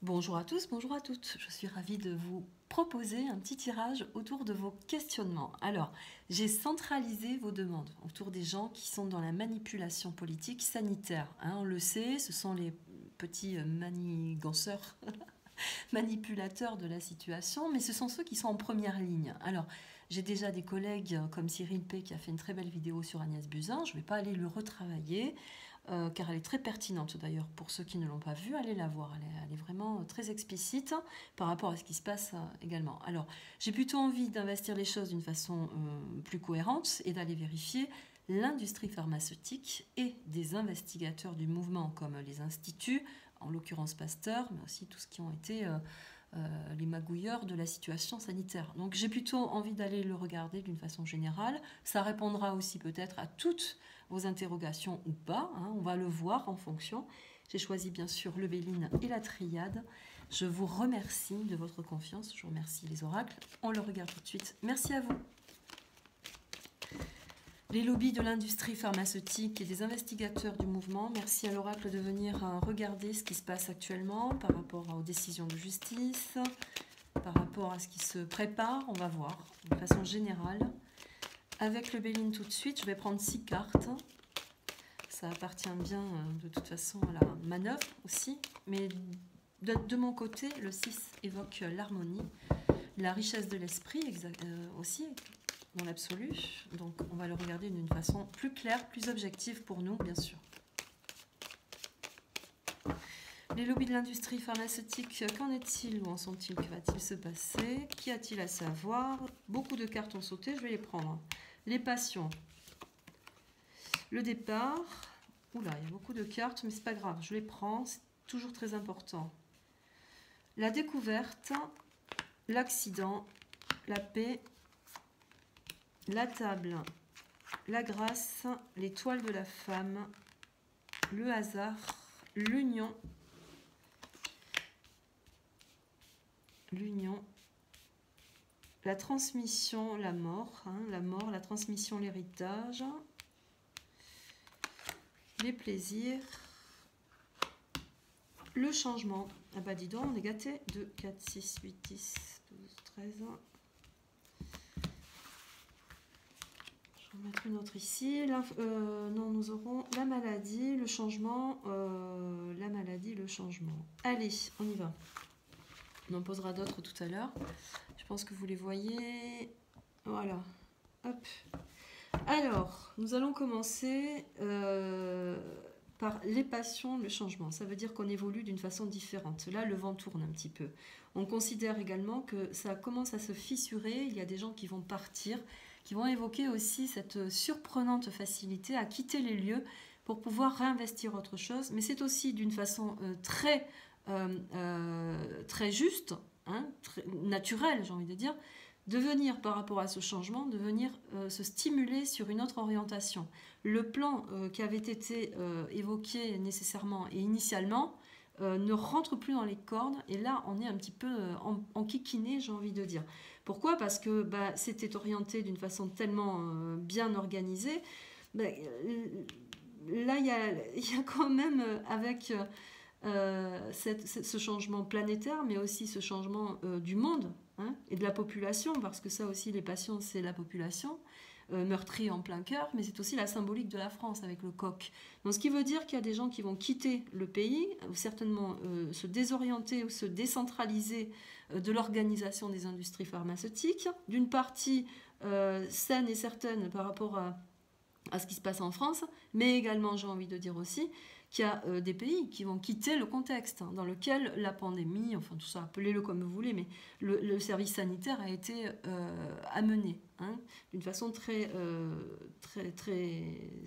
Bonjour à tous, bonjour à toutes. Je suis ravie de vous proposer un petit tirage autour de vos questionnements. Alors, j'ai centralisé vos demandes autour des gens qui sont dans la manipulation politique sanitaire. On le sait, ce sont les petits maniganceurs, manipulateurs de la situation, mais ce sont ceux qui sont en première ligne. Alors, j'ai déjà des collègues comme Cyril P qui a fait une très belle vidéo sur Agnès Buzyn. Je ne vais pas aller le retravailler. Car elle est très pertinente d'ailleurs pour ceux qui ne l'ont pas vue, allez la voir, elle est vraiment très explicite par rapport à ce qui se passe également. Alors j'ai plutôt envie d'investir les choses d'une façon plus cohérente et d'aller vérifier l'industrie pharmaceutique et des investigateurs du mouvement comme les instituts, en l'occurrence Pasteur, mais aussi tous qui ont été les magouilleurs de la situation sanitaire. Donc j'ai plutôt envie d'aller le regarder d'une façon générale. Ça répondra aussi peut-être à toutes vos interrogations ou pas, on va le voir en fonction. J'ai choisi bien sûr le Béline et la Triade. Je vous remercie de votre confiance, je remercie les oracles. On le regarde tout de suite. Merci à vous. Les lobbies de l'industrie pharmaceutique et des investigateurs du mouvement, merci à l'oracle de venir regarder ce qui se passe actuellement par rapport aux décisions de justice, par rapport à ce qui se prépare, on va voir de façon générale. Avec le Béline tout de suite, je vais prendre 6 cartes. Ça appartient bien de toute façon à la manœuvre aussi. Mais de mon côté, le 6 évoque l'harmonie, la richesse de l'esprit aussi, dans l'absolu. Donc on va le regarder d'une façon plus claire, plus objective pour nous, bien sûr. Les lobbies de l'industrie pharmaceutique, qu'en est-il? Où en sont-ils? Que va-t-il se passer? Qu'y a-t-il à savoir? Beaucoup de cartes ont sauté, je vais les prendre. Les passions. Le départ. Oula, il y a beaucoup de cartes, mais c'est pas grave, je les prends, c'est toujours très important. La découverte, l'accident, la paix, la table, la grâce, l'étoile de la femme, le hasard, l'union, la transmission, la mort, la transmission, l'héritage, les plaisirs, le changement. Ah bah dis donc, on est gâtés. 2, 4, 6, 8, 10, 12, 13. Je vais mettre une autre ici. Non, nous aurons la maladie, le changement. La maladie, le changement. Allez, on y va. On en posera d'autres tout à l'heure. Je pense que vous les voyez. Voilà. Hop. Alors, nous allons commencer par les passions, le changement. Ça veut dire qu'on évolue d'une façon différente. Là, le vent tourne un petit peu. On considère également que ça commence à se fissurer. Il y a des gens qui vont partir, qui vont évoquer aussi cette surprenante facilité à quitter les lieux pour pouvoir réinvestir autre chose. Mais c'est aussi d'une façon très juste, très naturelle, j'ai envie de dire, de venir par rapport à ce changement, de venir se stimuler sur une autre orientation. Le plan qui avait été évoqué nécessairement et initialement ne rentre plus dans les cordes, et là on est un petit peu enquiquiné, j'ai envie de dire. Pourquoi? Parce que c'était orienté d'une façon tellement bien organisée. Là il y a quand même avec ce changement planétaire, mais aussi ce changement du monde, et de la population, parce que ça aussi, les passions, c'est la population, meurtrie en plein cœur, mais c'est aussi la symbolique de la France avec le coq. Donc, ce qui veut dire qu'il y a des gens qui vont quitter le pays, ou certainement se désorienter ou se décentraliser de l'organisation des industries pharmaceutiques, d'une partie saine et certaine par rapport à ce qui se passe en France, mais également, j'ai envie de dire aussi, qu'il y a des pays qui vont quitter le contexte dans lequel la pandémie, enfin tout ça, appelez-le comme vous voulez, mais le service sanitaire a été amené d'une façon très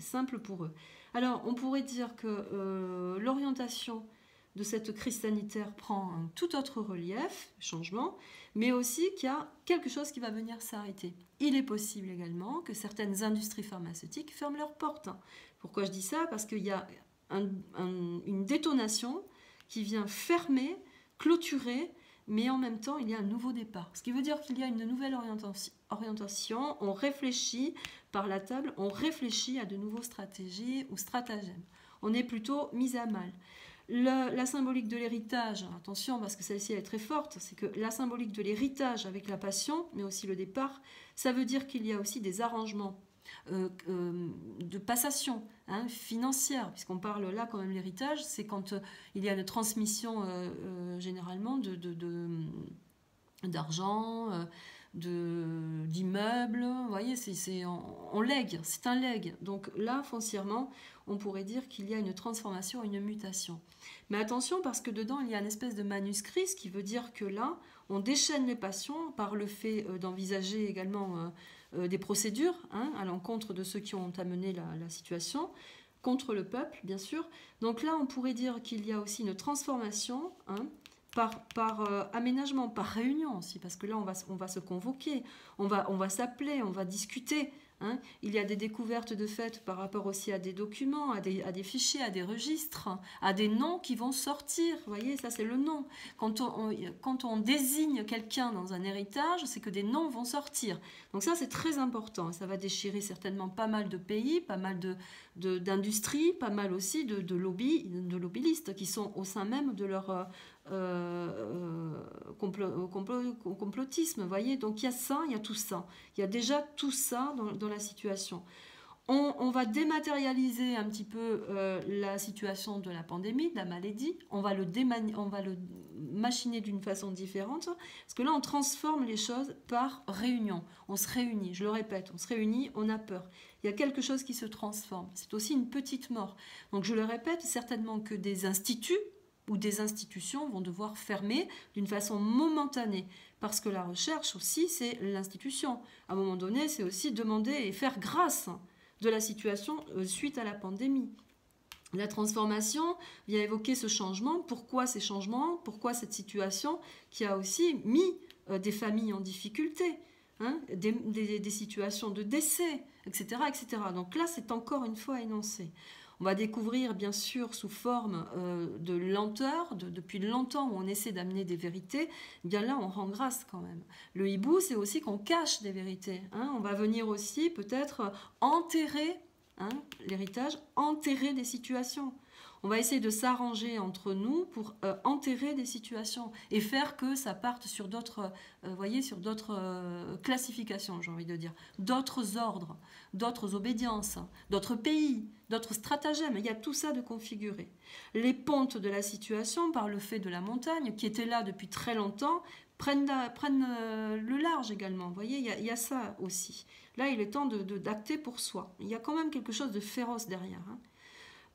simple pour eux. Alors, on pourrait dire que l'orientation de cette crise sanitaire prend un tout autre relief, changement, mais aussi qu'il y a quelque chose qui va venir s'arrêter. Il est possible également que certaines industries pharmaceutiques ferment leurs portes. Pourquoi je dis ça? Parce qu'il y a une détonation qui vient fermer, clôturer, mais en même temps il y a un nouveau départ. Ce qui veut dire qu'il y a une nouvelle orientation, on réfléchit par la table, on réfléchit à de nouveaux stratégies ou stratagèmes. On est plutôt mis à mal. La symbolique de l'héritage, attention parce que celle-ci elle est très forte, c'est que la symbolique de l'héritage avec la passion, mais aussi le départ, ça veut dire qu'il y a aussi des arrangements de passation financière, puisqu'on parle là quand même l'héritage, c'est quand il y a une transmission généralement d'argent, d'immeubles, vous voyez, on lègue, c'est un legs. Donc là, foncièrement, on pourrait dire qu'il y a une transformation, une mutation. Mais attention, parce que dedans, il y a une espèce de manuscrit, ce qui veut dire que là, on déchaîne les passions par le fait d'envisager également des procédures à l'encontre de ceux qui ont amené la situation, contre le peuple, bien sûr. Donc là, on pourrait dire qu'il y a aussi une transformation, par aménagement, par réunion aussi, parce que là, on va se convoquer, on va s'appeler, on va discuter. Il y a des découvertes de fait par rapport aussi à des documents, à des fichiers, à des registres, à des noms qui vont sortir. Vous voyez, ça c'est le nom. Quand on désigne quelqu'un dans un héritage, c'est que des noms vont sortir. Donc ça c'est très important. Ça va déchirer certainement pas mal de pays, pas mal d'industries, pas mal aussi de lobbyistes qui sont au sein même de leur complotisme, vous voyez. Donc il y a ça, il y a tout ça. Il y a déjà tout ça dans la situation. On va dématérialiser un petit peu la situation de la pandémie, de la maladie. On va le machiner d'une façon différente. Parce que là, on transforme les choses par réunion. On se réunit, je le répète, on se réunit, on a peur. Il y a quelque chose qui se transforme. C'est aussi une petite mort. Donc je le répète, certainement que des instituts ou des institutions vont devoir fermer d'une façon momentanée. Parce que la recherche aussi, c'est l'institution. À un moment donné, c'est aussi demander et faire grâce de la situation suite à la pandémie. La transformation vient évoquer ce changement. Pourquoi ces changements? Pourquoi cette situation qui a aussi mis des familles en difficulté, des situations de décès, etc., etc. Donc là, c'est encore une fois énoncé. On va découvrir, bien sûr, sous forme de lenteur, depuis longtemps où on essaie d'amener des vérités, bien là, on rend grâce quand même. Le hibou, c'est aussi qu'on cache des vérités. On va venir aussi peut-être enterrer l'héritage, enterrer des situations. On va essayer de s'arranger entre nous pour enterrer des situations et faire que ça parte sur d'autres, sur d'autres classifications, j'ai envie de dire, d'autres ordres, d'autres obédiences, d'autres pays, d'autres stratagèmes. Il y a tout ça de configuré. Les pontes de la situation, par le fait de la montagne, qui était là depuis très longtemps, prennent le large également. Vous voyez, il y a ça aussi. Là, il est temps d'acter pour soi. Il y a quand même quelque chose de féroce derrière.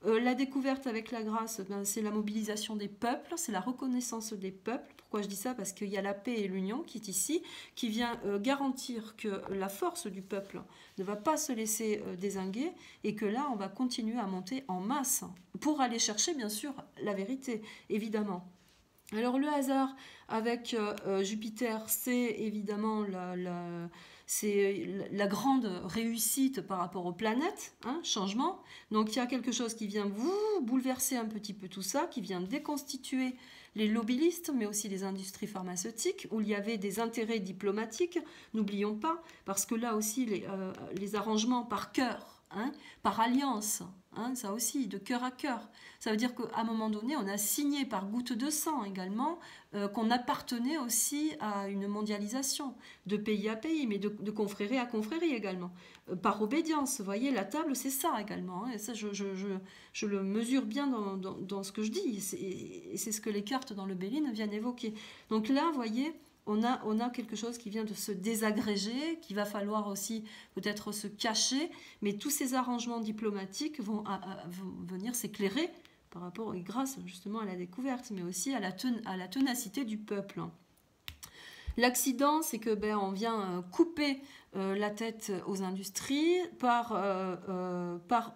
La découverte avec la grâce, c'est la mobilisation des peuples, c'est la reconnaissance des peuples. Pourquoi je dis ça? Parce qu'il y a la paix et l'union qui est ici, qui vient garantir que la force du peuple ne va pas se laisser dézinguer et que là, on va continuer à monter en masse pour aller chercher, bien sûr, la vérité, évidemment. Alors le hasard avec Jupiter, c'est évidemment c'est la grande réussite par rapport aux planètes, changement. Donc il y a quelque chose qui vient bouleverser un petit peu tout ça, qui vient déconstituer les lobbyistes, mais aussi les industries pharmaceutiques, où il y avait des intérêts diplomatiques, n'oublions pas, parce que là aussi les arrangements par cœur, par alliance, ça aussi, de cœur à cœur. Ça veut dire qu'à un moment donné, on a signé par goutte de sang également qu'on appartenait aussi à une mondialisation, de pays à pays, mais de confrérie à confrérie également. Par obédience, vous voyez, la table, c'est ça également. Et ça, je le mesure bien dans ce que je dis. Et c'est ce que les cartes dans le Béline viennent évoquer. Donc là, vous voyez, on a quelque chose qui vient de se désagréger, qu'il va falloir aussi peut-être se cacher, mais tous ces arrangements diplomatiques vont venir s'éclairer par rapport, et grâce justement à la découverte, mais aussi à la ténacité du peuple. L'accident, c'est que on vient couper la tête aux industries par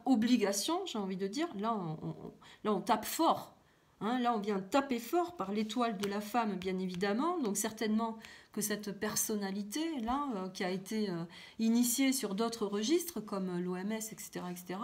obligation, j'ai envie de dire. Là, on tape fort. Là, on vient taper fort par l'étoile de la femme, bien évidemment. Donc, certainement que cette personnalité-là, qui a été initiée sur d'autres registres, comme l'OMS, etc., etc.,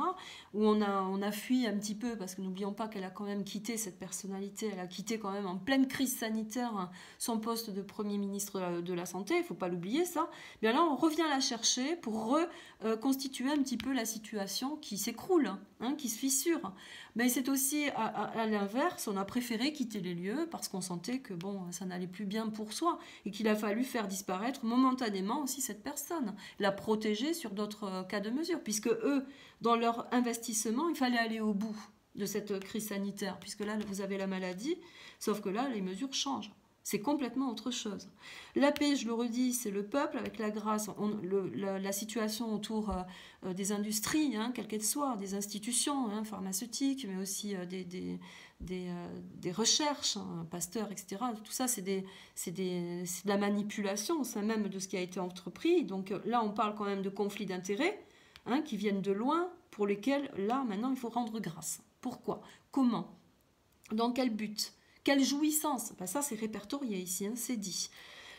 où on a fui un petit peu, parce que n'oublions pas qu'elle a quand même quitté cette personnalité, elle a quitté quand même en pleine crise sanitaire son poste de Premier ministre de la Santé, il ne faut pas l'oublier ça. Bien là, on revient la chercher pour reconstituer un petit peu la situation qui s'écroule, hein, qui se fissure. Mais c'est aussi à l'inverse, on a préféré quitter les lieux parce qu'on sentait que bon, ça n'allait plus bien pour soi et qu'il a fallu faire disparaître momentanément aussi cette personne, la protéger sur d'autres cas de mesure, puisque eux, dans leur investissement, il fallait aller au bout de cette crise sanitaire, puisque là, vous avez la maladie, sauf que là, les mesures changent. C'est complètement autre chose. La paix, je le redis, c'est le peuple avec la grâce. La situation autour des industries, hein, quelles qu'elles soient, des institutions hein, pharmaceutiques, mais aussi des recherches, hein, Pasteur, etc. Tout ça, c'est de la manipulation, c'est même de ce qui a été entrepris. Donc là, on parle quand même de conflits d'intérêts hein, qui viennent de loin, pour lesquels, là, maintenant, il faut rendre grâce. Pourquoi? Comment? Dans quel but? Quelle jouissance? Ben ça, c'est répertorié ici, hein, c'est dit.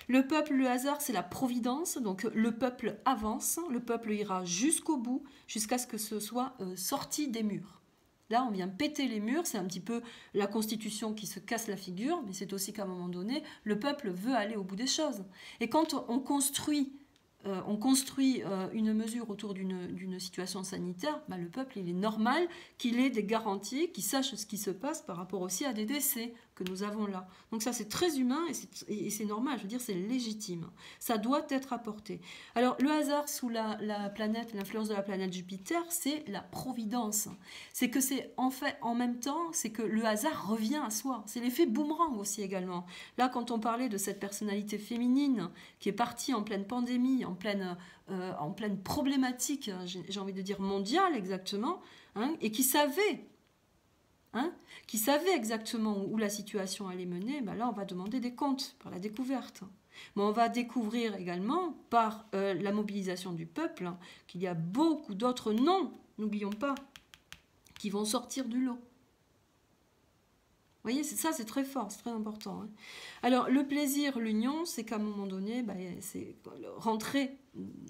Le peuple, le hasard, c'est la providence. Donc, le peuple avance, le peuple ira jusqu'au bout, jusqu'à ce que ce soit sorti des murs. Là, on vient péter les murs, c'est un petit peu la Constitution qui se casse la figure, mais c'est aussi qu'à un moment donné, le peuple veut aller au bout des choses. Et quand on construit une mesure autour d'une situation sanitaire, bah, le peuple, il est normal qu'il ait des garanties, qu'il sache ce qui se passe par rapport aussi à des décès que nous avons là. Donc ça, c'est très humain et c'est normal, je veux dire, c'est légitime. Ça doit être apporté. Alors, le hasard sous la planète, l'influence de la planète Jupiter, c'est la providence. C'est que c'est en fait, en même temps, c'est que le hasard revient à soi. C'est l'effet boomerang aussi également. Là, quand on parlait de cette personnalité féminine qui est partie en pleine pandémie, en pleine problématique, j'ai envie de dire mondiale exactement, hein, et qui savait exactement où la situation allait mener, ben là on va demander des comptes par la découverte. Mais on va découvrir également par la mobilisation du peuple hein, qu'il y a beaucoup d'autres noms, n'oublions pas, qui vont sortir du lot. Vous voyez, ça c'est très fort, c'est très important. Hein. Alors le plaisir, l'union, c'est qu'à un moment donné, c'est rentrer.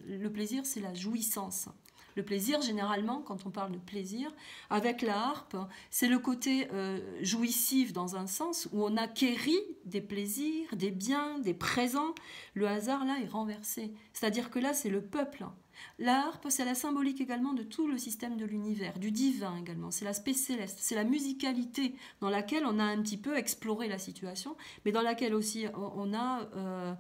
Le plaisir, c'est la jouissance. Le plaisir, généralement, quand on parle de plaisir, avec la harpe, c'est le côté jouissif dans un sens où on acquérit des plaisirs, des biens, des présents. Le hasard, là, est renversé. C'est-à-dire que là, c'est le peuple. La harpe, c'est la symbolique également de tout le système de l'univers, du divin également. C'est l'aspect céleste, c'est la musicalité dans laquelle on a un petit peu exploré la situation, mais dans laquelle aussi on a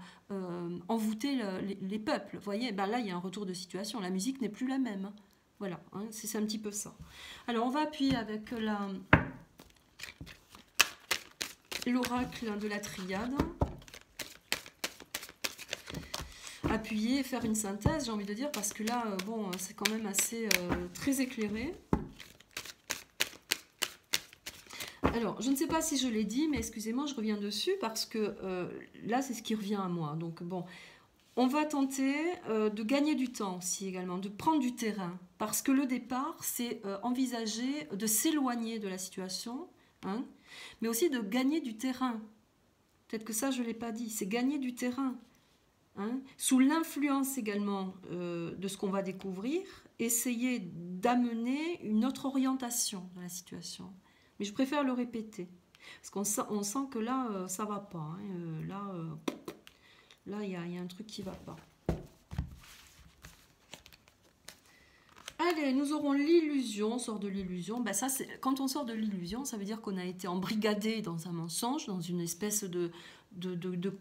envoûté les peuples. Vous voyez, ben là, il y a un retour de situation. La musique n'est plus la même. Voilà, hein, c'est un petit peu ça. Alors, on va appuyer avec l'oracle de la triade. Appuyer et faire une synthèse, j'ai envie de dire, parce que là, bon, c'est quand même assez très éclairé. Alors, je ne sais pas si je l'ai dit, mais excusez-moi, je reviens dessus, parce que là, c'est ce qui revient à moi. Donc, bon, on va tenter de gagner du temps aussi également, de prendre du terrain, parce que le départ, c'est envisager de s'éloigner de la situation, hein, mais aussi de gagner du terrain. Peut-être que ça, je ne l'ai pas dit, c'est gagner du terrain. Hein, sous l'influence également de ce qu'on va découvrir, essayer d'amener une autre orientation dans la situation. Mais je préfère le répéter, parce qu'on sent que là, ça ne va pas. Hein, là, il y a un truc qui ne va pas. Allez, nous aurons l'illusion, on sort de l'illusion. Ben ça, quand on sort de l'illusion, ça veut dire qu'on a été embrigadé dans un mensonge, dans une espèce de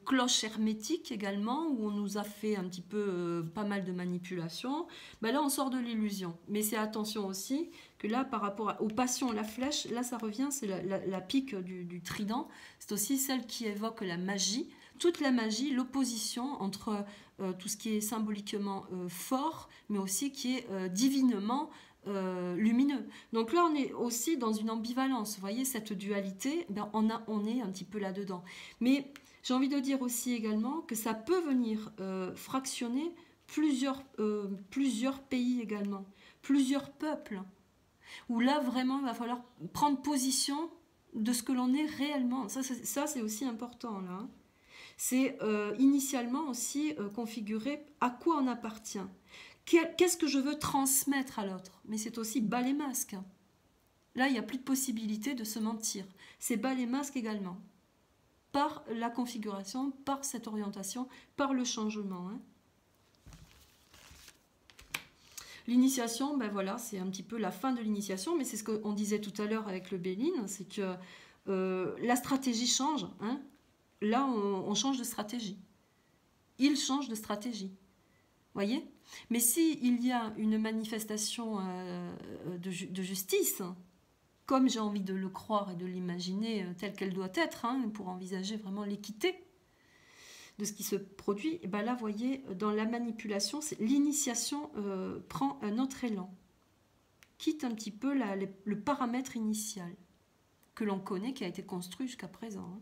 cloche hermétique également, où on nous a fait un petit peu pas mal de manipulations. Ben là, on sort de l'illusion. Mais c'est attention aussi que là, par rapport aux passions, la flèche, là, ça revient, c'est la pique du trident. C'est aussi celle qui évoque la magie. Toute la magie, l'opposition entre tout ce qui est symboliquement fort, mais aussi qui est divinement lumineux. Donc là, on est aussi dans une ambivalence. Vous voyez, cette dualité, ben, on est un petit peu là-dedans. Mais j'ai envie de dire aussi également que ça peut venir fractionner plusieurs pays également, plusieurs peuples, où là, vraiment, il va falloir prendre position de ce que l'on est réellement. Ça c'est aussi important, là. C'est initialement aussi configurer à quoi on appartient. Qu'est-ce que je veux transmettre à l'autre? Mais c'est aussi bas les masques. Là, il n'y a plus de possibilité de se mentir. C'est bas les masques également. Par la configuration, par cette orientation, par le changement. Hein. L'initiation, ben voilà, c'est un petit peu la fin de l'initiation, mais c'est ce qu'on disait tout à l'heure avec le Béline, c'est que la stratégie change. Hein. Là, on change de stratégie. Il change de stratégie. Voyez? Mais s'il y a une manifestation de justice, comme j'ai envie de le croire et de l'imaginer telle qu'elle doit être, hein, pour envisager vraiment l'équité de ce qui se produit, et ben là, vous voyez, dans la manipulation, l'initiation prend un autre élan, quitte un petit peu le paramètre initial que l'on connaît, qui a été construit jusqu'à présent. Hein.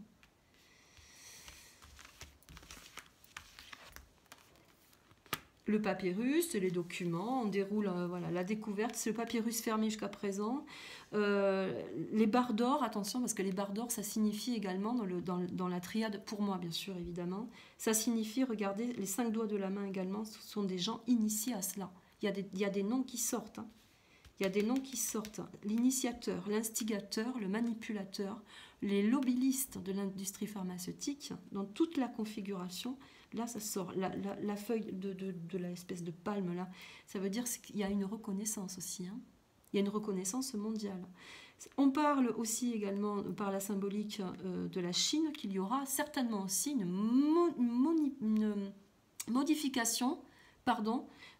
Le papyrus, les documents, on déroule voilà, la découverte, c'est le papyrus fermé jusqu'à présent. Les barres d'or, attention, parce que les barres d'or, ça signifie également, dans la triade, pour moi bien sûr, évidemment, ça signifie, regardez, les 5 doigts de la main également, ce sont des gens initiés à cela. Il y a des noms qui sortent. Hein. Il y a des noms qui sortent. L'initiateur, l'instigateur, le manipulateur, les lobbyistes de l'industrie pharmaceutique, dans toute la configuration. Là, ça sort. La feuille de l'espèce de palme, là, ça veut dire qu'il y a une reconnaissance aussi. Hein. Il y a une reconnaissance mondiale. On parle aussi également, par la symbolique de la Chine, qu'il y aura certainement aussi une modification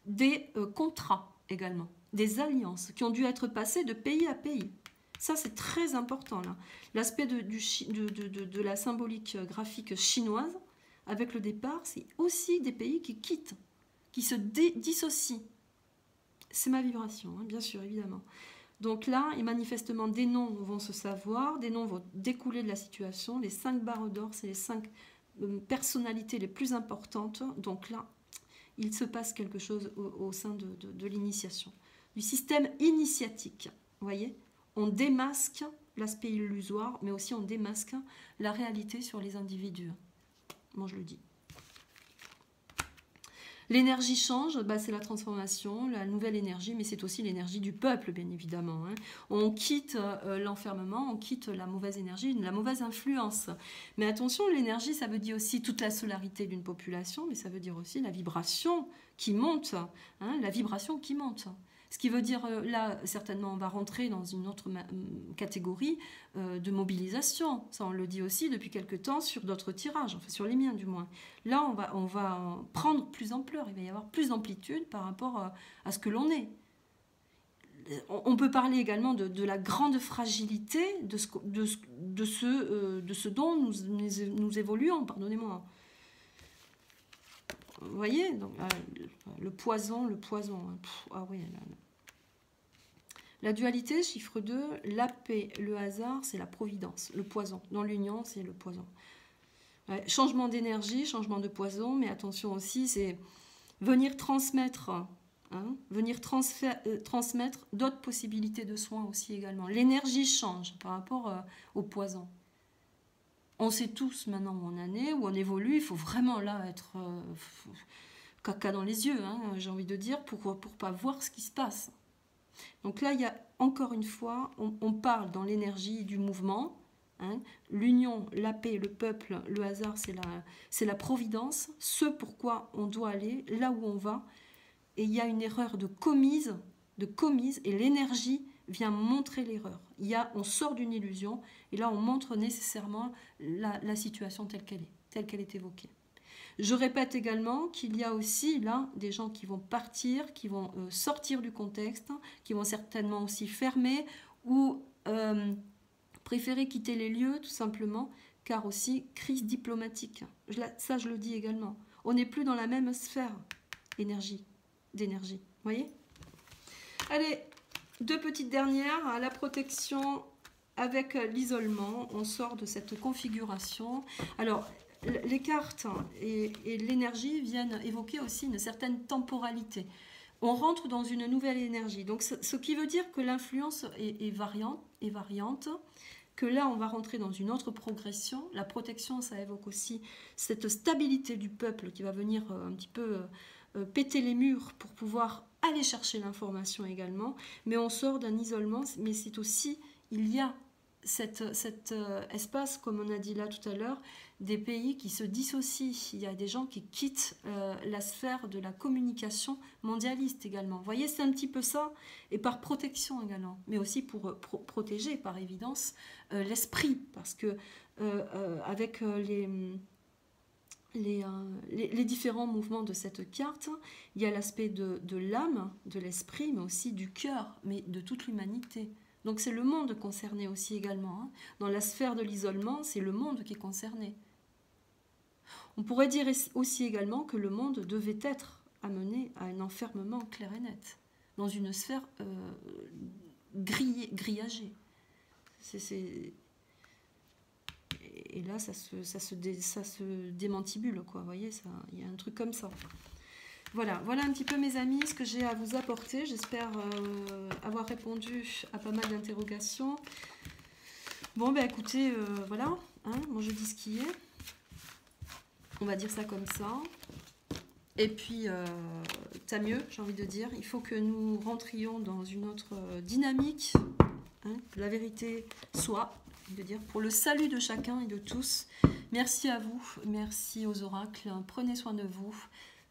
des contrats également, des alliances qui ont dû être passées de pays à pays. Ça, c'est très important, là. L'aspect de la symbolique graphique chinoise, avec le départ, c'est aussi des pays qui quittent, qui se dissocient. C'est ma vibration, hein, bien sûr, évidemment. Donc là, et manifestement, des noms vont se savoir, des noms vont découler de la situation. Les 5 barres d'or, c'est les 5 personnalités les plus importantes. Donc là, il se passe quelque chose au sein de l'initiation, du système initiatique. Vous voyez, on démasque l'aspect illusoire, mais aussi on démasque la réalité sur les individus. Moi, je le dis. L'énergie change, bah, c'est la transformation, la nouvelle énergie, mais c'est aussi l'énergie du peuple, bien évidemment. Hein. On quitte l'enfermement, on quitte la mauvaise énergie, la mauvaise influence. Mais attention, l'énergie, ça veut dire aussi toute la solarité d'une population, mais ça veut dire aussi la vibration qui monte, hein, la vibration qui monte. Ce qui veut dire, là, certainement, on va rentrer dans une autre catégorie de mobilisation. Ça, on le dit aussi depuis quelque temps sur d'autres tirages, enfin sur les miens du moins. Là, on va prendre plus d'ampleur, il va y avoir plus d'amplitude par rapport à ce que l'on est. On peut parler également de la grande fragilité de ce dont nous évoluons, pardonnez-moi. Vous voyez, donc, le poison. Hein. Ah oui, la dualité, chiffre 2, la paix, le hasard, c'est la providence, le poison. Dans l'union, c'est le poison. Ouais, changement d'énergie, changement de poison, mais attention aussi, c'est venir transmettre, hein, transmettre d'autres possibilités de soins aussi également. L'énergie change par rapport au poison. On sait tous maintenant où on en est, où on évolue, il faut vraiment là être caca dans les yeux, hein, j'ai envie de dire, pour pas voir ce qui se passe. Donc là, il y a encore une fois, on parle dans l'énergie du mouvement, hein, l'union, la paix, le peuple, le hasard, c'est la providence, ce pourquoi on doit aller, là où on va, et il y a une erreur de commise, et l'énergie vient montrer l'erreur. On sort d'une illusion, et là on montre nécessairement la situation telle qu'elle est évoquée. Je répète également qu'il y a aussi là des gens qui vont partir, qui vont sortir du contexte, qui vont certainement aussi fermer ou préférer quitter les lieux tout simplement, car aussi crise diplomatique. Ça je le dis également. On n'est plus dans la même sphère d'énergie. Vous voyez ? Allez, 2 petites dernières, la protection avec l'isolement. On sort de cette configuration. Alors, les cartes et l'énergie viennent évoquer aussi une certaine temporalité. On rentre dans une nouvelle énergie. Donc, ce qui veut dire que l'influence est variante. que là, on va rentrer dans une autre progression. La protection, ça évoque aussi cette stabilité du peuple qui va venir un petit peu péter les murs pour pouvoir aller chercher l'information également. Mais on sort d'un isolement, mais c'est aussi, il y a cet espace, comme on a dit là tout à l'heure, des pays qui se dissocient. Il y a des gens qui quittent la sphère de la communication mondialiste également. Vous voyez, c'est un petit peu ça, et par protection également, mais aussi pour protéger par évidence l'esprit, parce que avec les différents mouvements de cette carte, il y a l'aspect de l'âme, de l'esprit, mais aussi du cœur, mais de toute l'humanité. Donc c'est le monde concerné aussi également. Hein. Dans la sphère de l'isolement, c'est le monde qui est concerné. On pourrait dire aussi également que le monde devait être amené à un enfermement clair et net, dans une sphère grillagée. Et là, ça se démantibule, quoi. Vous voyez, il y a un truc comme ça. Voilà un petit peu mes amis, ce que j'ai à vous apporter. J'espère avoir répondu à pas mal d'interrogations. Bon, ben écoutez, voilà, hein, moi je dis ce qui est. On va dire ça comme ça. Et puis, t'as mieux, j'ai envie de dire. Il faut que nous rentrions dans une autre dynamique, hein, que la vérité soit, de dire, pour le salut de chacun et de tous. Merci à vous, merci aux oracles. Prenez soin de vous.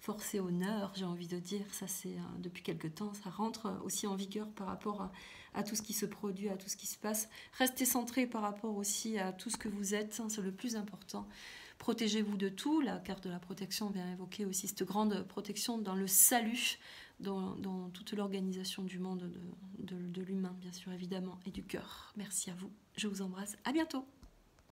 Force et honneur, j'ai envie de dire, ça c'est depuis quelque temps, ça rentre aussi en vigueur par rapport à tout ce qui se produit, à tout ce qui se passe. Restez centrés par rapport aussi à tout ce que vous êtes, hein, c'est le plus important. Protégez-vous de tout, la carte de la protection vient évoquer aussi cette grande protection dans le salut, dans toute l'organisation du monde, de l'humain bien sûr évidemment, et du cœur. Merci à vous, je vous embrasse, à bientôt.